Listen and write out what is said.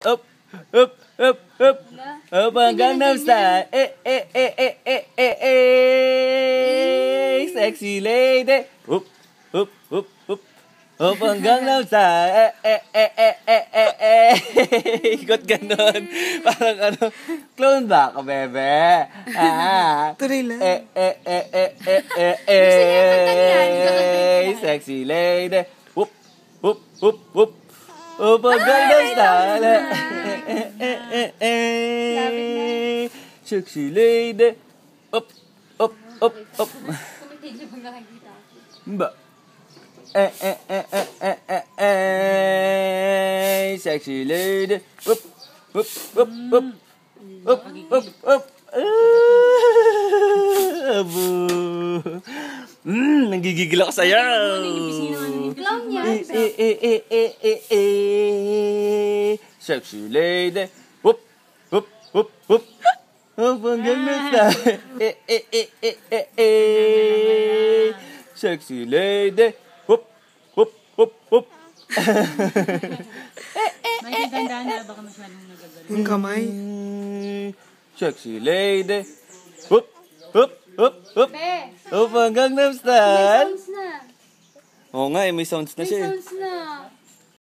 Up, up, up, up. Up ang Gangnam Style. Sexy lady. Up, up, up, up. Up ang Gangnam Style. Ikot ganon. Parang ano, clone ba ako, bebe? Tuloy lang. Sexy lady. Up, up, up, up. Up ang Gangnam Style. Sexy lady. Up, up, up, up. Kumitigil pag nakikita ako. Ba? Sexy lady. Up, up, up, up. Up, up, up. Abo. Nanggigigil ako sa'yo. Clown yan. Sexy lady. Up, up, up, up. Up ang Gangnam Style. Sexy lady. Up, up, up, up. May gandaan na baka masyadong nagagano. Yung kamay. Sexy lady. Up, up, up, up. Be, Up ang Gangnam may Style. sounds na. Oo nga, may sounds na May siya. sounds na.